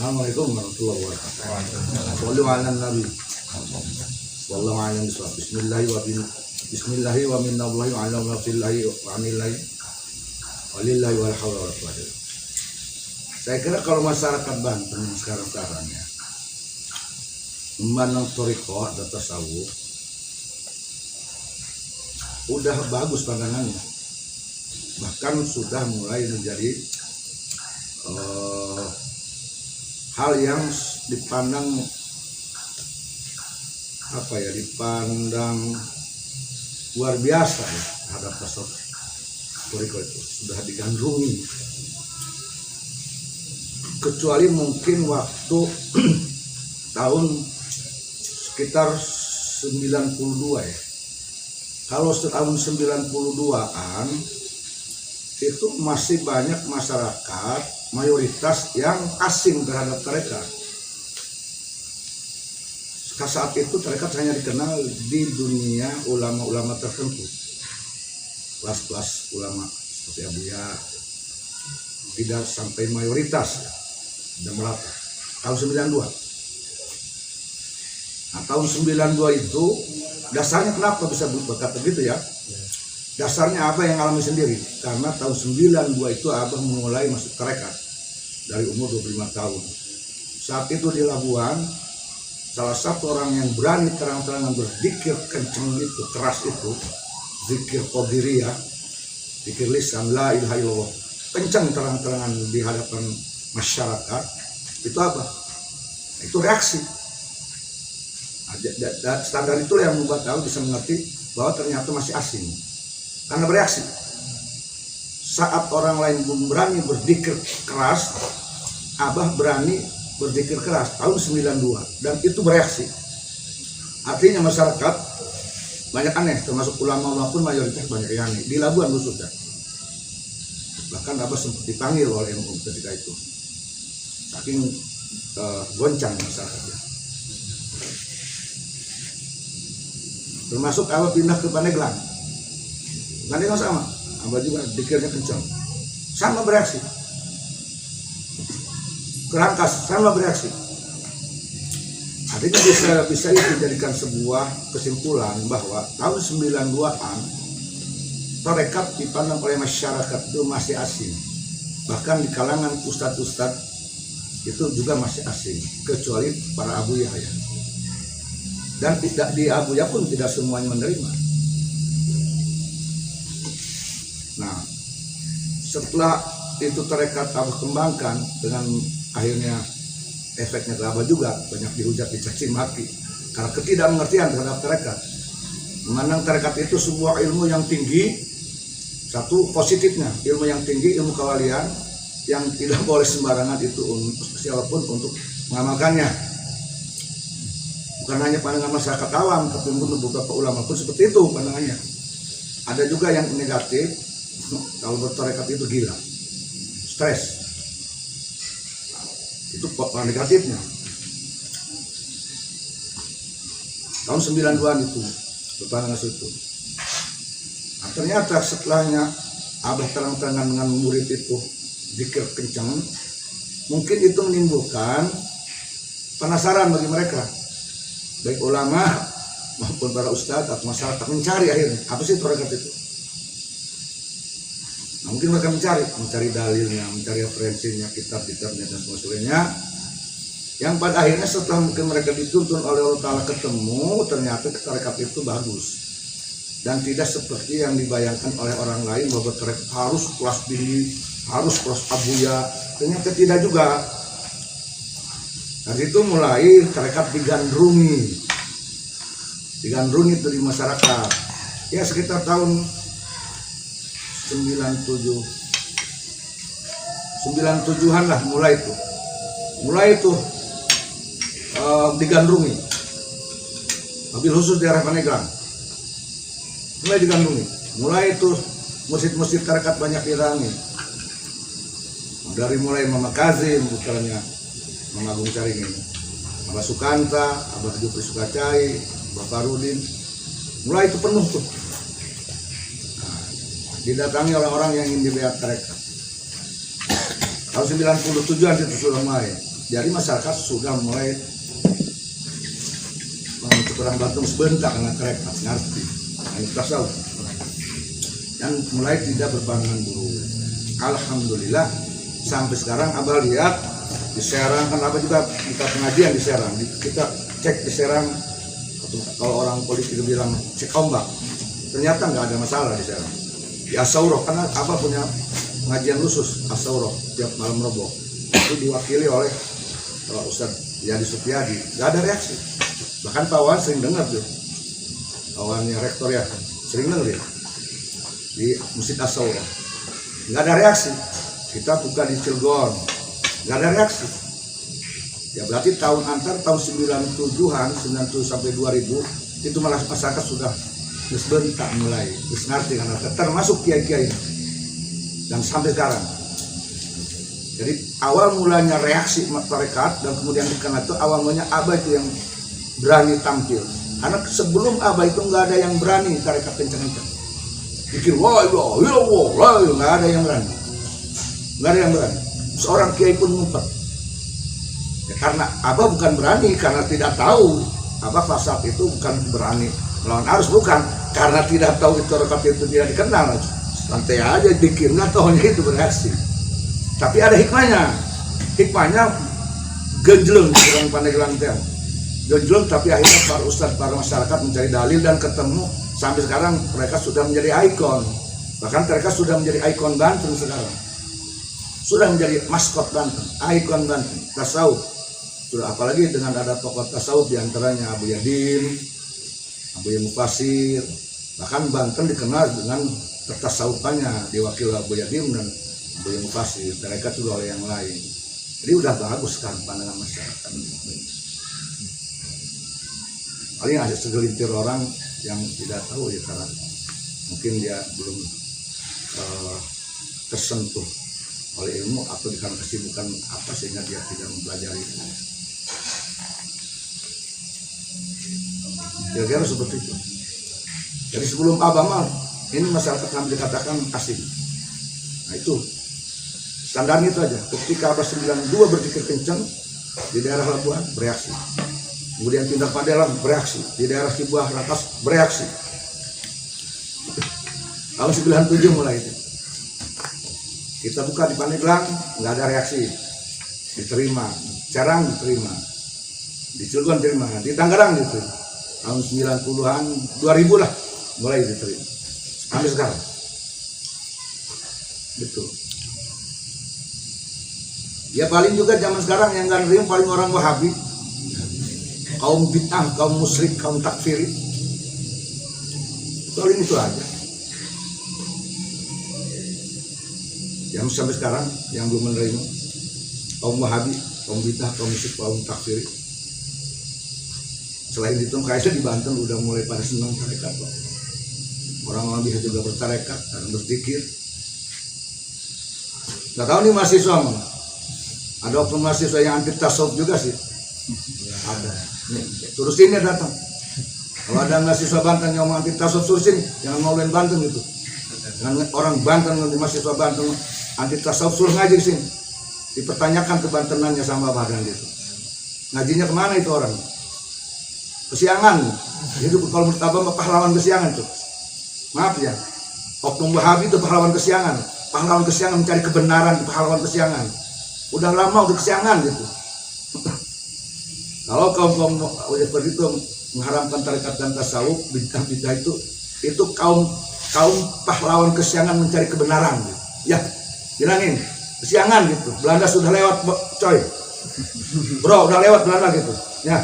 Assalamualaikum warahmatullahi wabarakatuh. Sholli ala nabi. Wallahu a'lam bishawab. Bismillahi wa minnallahi wa ala nafillahi wa anillahi walillahi wal hawla wal quwwata. Saya kira kalau masyarakat Banten sekarang ya memandang thariqah dan tasawuf udah bagus pandangannya, bahkan sudah mulai menjadi hal yang dipandang dipandang luar biasa ya, terhadap tasawuf thariqah itu sudah digandrungi, kecuali mungkin waktu tahun sekitar 92 ya. Kalau tahun 92-an itu masih banyak masyarakat mayoritas yang asing terhadap tarekat. Saat itu tarekat hanya dikenal di dunia ulama-ulama tertentu, kelas-kelas ulama seperti Abuya, tidak sampai mayoritas dan merata. Tahun 92. Nah, tahun 92 itu dasarnya kenapa bisa berkata begitu ya? Dasarnya apa yang alami sendiri? Karena tahun 92 itu abah mulai masuk tarekat dari umur 25 tahun. Saat itu di Labuan, salah satu orang yang berani terang-terangan berzikir kenceng itu, keras itu, zikir qadiriyah, zikir lisan la ilaha illallah, kenceng terang-terangan di hadapan masyarakat, itu apa? Itu reaksi. Standar itu yang membuat tahu bisa mengerti bahwa ternyata masih asing karena bereaksi. Saat orang lain berani berzikir keras, abah berani berzikir keras tahun 92 dan itu bereaksi. Artinya masyarakat banyak aneh, termasuk ulama pun mayoritas banyak yang aneh di Labuan khususnya. Bahkan abah sempat dipanggil oleh MUI ketika itu, saking goncang masyarakatnya. Termasuk abah pindah ke Pandeglang sama, abah juga dikirnya kencang, sama bereaksi. Kerangkas sama bereaksi. Artinya bisa dijadikan sebuah kesimpulan bahwa tahun 92-an tarekat dipandang oleh masyarakat itu masih asing. Bahkan di kalangan ustadz-ustadz itu juga masih asing, kecuali para abuya ya. Dan tidak di abuya pun tidak semuanya menerima. Nah, setelah itu tarekat abah kembangkan, dengan akhirnya efeknya ke abah juga banyak dihujat, dicaci maki karena ketidakmengertian terhadap tarekat. Memandang tarekat itu sebuah ilmu yang tinggi, satu positifnya ilmu yang tinggi, ilmu kewalian yang tidak boleh sembarangan itu siapapun untuk mengamalkannya. Bukan hanya pandangan masyarakat awam, tapi beberapa ulama pun seperti itu pandangannya. Ada juga yang negatif, kalau bertarekat itu gila, stres, itu negatifnya. Tahun 92-an itu berpandangan situ. Nah, ternyata setelahnya abah terang-terangan dengan murid itu zikir kencang, mungkin itu menimbulkan penasaran bagi mereka, baik ulama maupun para ustadz atau masyarakat mencari akhirnya apa sih tarekat itu. Nah, mungkin mereka mencari dalilnya, mencari referensinya, kitab-kitabnya dan sebagainya. Yang pada akhirnya setelah mungkin mereka dituntun oleh Allah Ta'ala ketemu, ternyata tarekat itu bagus dan tidak seperti yang dibayangkan oleh orang lain bahwa tarekat harus kelas tinggi, harus kelas abuya. Ternyata tidak juga. Dari itu mulai tarekat digandrungi dari masyarakat. Ya sekitar tahun 97-an lah mulai itu digandrungi. Mobil khusus di arah Pandeglang mulai digandrungi. Mulai itu masjid-masjid tarekat banyak dirangi. Dari mulai Mama Kazim, putranya Mama Agung Caringin, Abah Sukanta, Abah Jupri Sukacai, Abah Farudin, mulai itu penuh tuh. Nah, didatangi oleh orang yang ingin dibayar tarekat. Tahun 97-an itu sudah mulai. Jadi masyarakat sudah mulai kurang batung sebentar karena mereka ngerti ini tasawuf dan mulai tidak berbangun dulu. Alhamdulillah sampai sekarang abah lihat di Serang, kan abah juga kita pengajian di Serang, kita cek di Serang, kalau orang politik bilang cek ombak, ternyata nggak ada masalah di Serang. Di Asauroh, karena abah punya pengajian khusus Asauroh tiap malam Rebo, itu diwakili oleh Ustadz Yadi Supriyadi, nggak ada reaksi. Bahkan Pak Wan sering dengar tuh, Pak Wannya rektor ya, sering dengar ya di Masjid Asauroh, nggak ada reaksi. Kita buka di Cilegon, nggak ada reaksi. Ya berarti tahun 97-an, 90 sampai 2000 itu malah masyarakat sudah sebentar mulai ngerti karena termasuk kiai-kiai dan sampai sekarang. Jadi awal mulanya reaksi masyarakat dan kemudian dikenal itu awal mulanya abah itu yang berani tampil. Karena sebelum abah itu nggak ada yang berani tarekat kencang-kencang. Pikir wah nggak ada yang berani. Nggak ada yang berani. Seorang kiai pun ngumpet. Ya, karena abah bukan berani karena tidak tahu. Abah fasad itu bukan berani melawan arus, bukan karena tidak tahu itu tarekat itu tidak dikenal. Santai aja pikir nggak tahunya itu bereaksi. Tapi ada hikmahnya. Hikmahnya genjleng orang Pandeglang teh. Genjleng tapi akhirnya para ustadz, para masyarakat mencari dalil dan ketemu sampai sekarang mereka sudah menjadi ikon. Bahkan mereka sudah menjadi ikon Banten sekarang. Sudah menjadi maskot Banten, ikon Banten, tasawuf. Sudah apalagi dengan ada tokoh tasawuf diantaranya Abu Yadim, Abu Mufasir. Bahkan Banten dikenal dengan tertasawufannya, diwakil Abu Yadim dan Abu Mufasir. Mereka juga oleh yang lain. Jadi udah bagus kan pandangan masyarakat. Paling ada segelintir orang yang tidak tahu ya karena mungkin dia belum tersentuh oleh ilmu atau karena kesibukan apa sehingga dia tidak mempelajari. Kira-kira seperti itu. Jadi sebelum abah ini masyarakat kami dikatakan asing. Nah itu standarnya itu aja. Ketika abah 92 berpikir kencang di daerah Labuan bereaksi. Kemudian pindah Padelang bereaksi. Di daerah Cibuah Ratas bereaksi. Tahun 97 mulai itu. Kita buka di Pandeglang, nggak ada reaksi, diterima. Serang diterima, di Cilegon diterima, di Tangerang gitu. Tahun 90-an, 2000 lah, mulai diterima. Sampai sekarang. Betul. Ya paling juga zaman sekarang yang nggak nerima paling orang Wahabi, kaum bid'ah, kaum musyrik, kaum takfiri. Paling itu aja. Yang sampai sekarang yang belum menerima kaum Wahabi, kaum bid'ah, kaum musyrik, kaum takfir. Selain itu kayaknya di Banten udah mulai pada senang tarekat. Orang-orang bisa juga bertarekat dan berzikir. Nggak tahu nih mahasiswa mana? Ada oknum mahasiswa yang anti tasawuf juga sih. Ada. Nih, suruh sini datang. Kalau ada mahasiswa Banten yang mau anti tasawuf suruh sini, jangan maluin Banten gitu. Dengan orang Banten nanti mahasiswa Banten anti tasawuf suruh ngaji sini, dipertanyakan kebantenannya sama badan gitu. Ngajinya kemana itu orang? Kesiangan. Itu kalau menurut abang pahlawan kesiangan tuh. Maaf ya, oknum Wahabi itu pahlawan kesiangan. Pahlawan kesiangan mencari kebenaran, pahlawan kesiangan. Udah lama udah kesiangan gitu. Kalau kaum seperti itu mengharamkan tarekat dan tasawuf, bid'ah itu kaum pahlawan kesiangan mencari kebenaran gitu. Ya, bilangin kesiangan gitu. Belanda sudah lewat coy. Bro, udah lewat Belanda gitu. Ya.